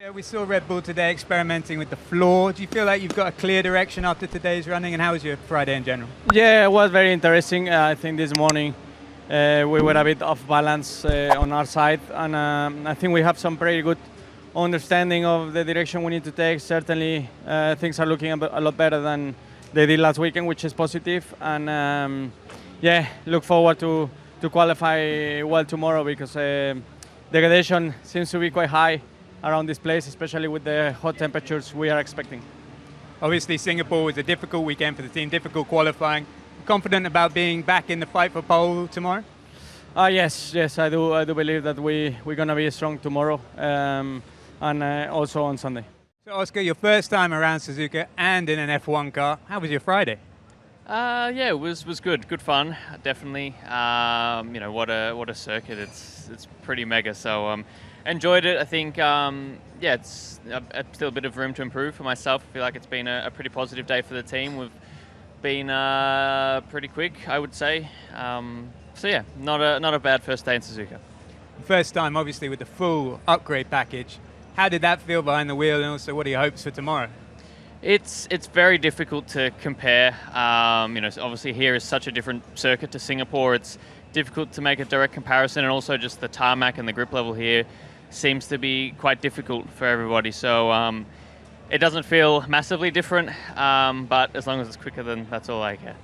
Yeah, we saw Red Bull today experimenting with the floor. Do you feel like you've got a clear direction after today's running, and how was your Friday in general? Yeah, it was very interesting. I think this morning we were a bit off balance on our side, and I think we have some pretty good understanding of the direction we need to take. Certainly, things are looking a lot better than they did last weekend, which is positive. And yeah, look forward to qualify well tomorrow, because degradation seems to be quite high around this place, especially with the hot temperatures we are expecting. Obviously, Singapore was a difficult weekend for the team, difficult qualifying. Confident about being back in the fight for pole tomorrow? Yes, I do believe that we're going to be strong tomorrow, and also on Sunday. So, Oscar, your first time around Suzuka and in an F1 car. How was your Friday? Yeah, it was good. Good fun, definitely. What a circuit. It's pretty mega. So enjoyed it. I think it's still a bit of room to improve for myself. I feel like it's been a pretty positive day for the team. We've been pretty quick, I would say. So yeah, not a bad first day in Suzuka. First time, obviously, with the full upgrade package. How did that feel behind the wheel, and also what are your hopes for tomorrow? It's very difficult to compare. Obviously here is such a different circuit to Singapore. It's difficult to make a direct comparison, and also just the tarmac and the grip level here seems to be quite difficult for everybody. So it doesn't feel massively different, but as long as it's quicker, then that's all I care.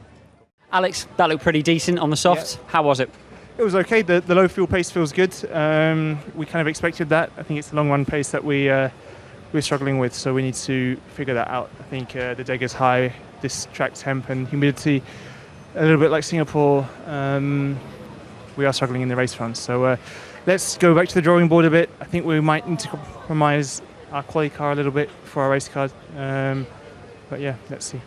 Alex, that looked pretty decent on the softs. Yeah. How was it? It was okay. The low fuel pace feels good. We kind of expected that. I think it's the long run pace that we're struggling with, so we need to figure that out. I think the deg is high, this track temp and humidity, a little bit like Singapore. We are struggling in the race front, so let's go back to the drawing board a bit. I think we might need to compromise our quali car a little bit for our race car, but yeah, let's see.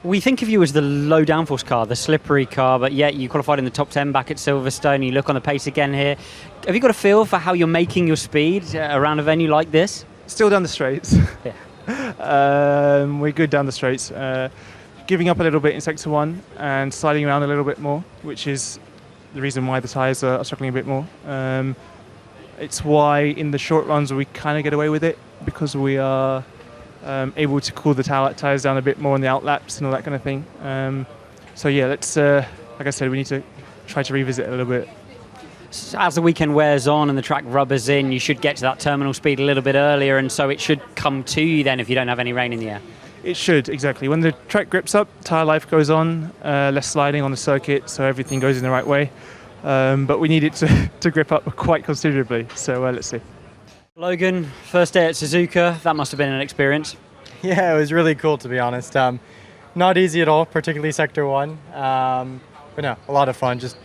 We think of you as the low downforce car, the slippery car, but yet you qualified in the top 10 back at Silverstone. You look on the pace again here. Have you got a feel for how you're making your speed around a venue like this? Still down the straights. Yeah. We're good down the straights. Giving up a little bit in sector 1 and sliding around a little bit more, which is the reason why the tyres are struggling a bit more. It's why in the short runs we kind of get away with it, because we are able to cool the tyres down a bit more in the outlaps and all that kind of thing. So yeah, let's, like I said, we need to try to revisit it a little bit. As the weekend wears on and the track rubbers in, you should get to that terminal speed a little bit earlier, and so it should come to you then if you don't have any rain in the air. It should, exactly. When the track grips up, tyre life goes on, less sliding on the circuit, so everything goes in the right way. But we need it to grip up quite considerably, so let's see. Logan, first day at Suzuka, that must have been an experience. Yeah, it was really cool, to be honest. Not easy at all, particularly Sector 1. But no, a lot of fun. Just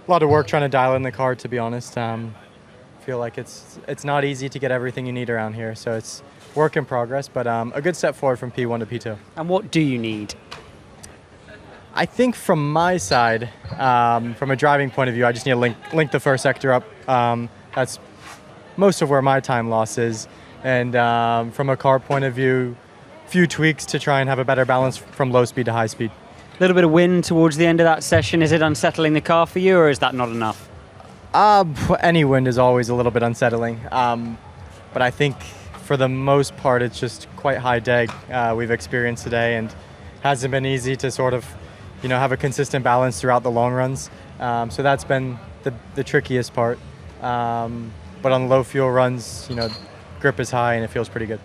a lot of work trying to dial in the car, to be honest. Feel like it's not easy to get everything you need around here, so it's work in progress, but a good step forward from P1 to P2. And what do you need? I think from my side, from a driving point of view, I just need to link the first sector up. That's most of where my time loss is. And from a car point of view, few tweaks to try and have a better balance from low speed to high speed. A little bit of wind towards the end of that session. Is it unsettling the car for you, or is that not enough? Any wind is always a little bit unsettling. But I think for the most part, it's just quite high deg we've experienced today, and hasn't been easy to sort of, have a consistent balance throughout the long runs. So that's been the trickiest part. But on low fuel runs, grip is high and it feels pretty good.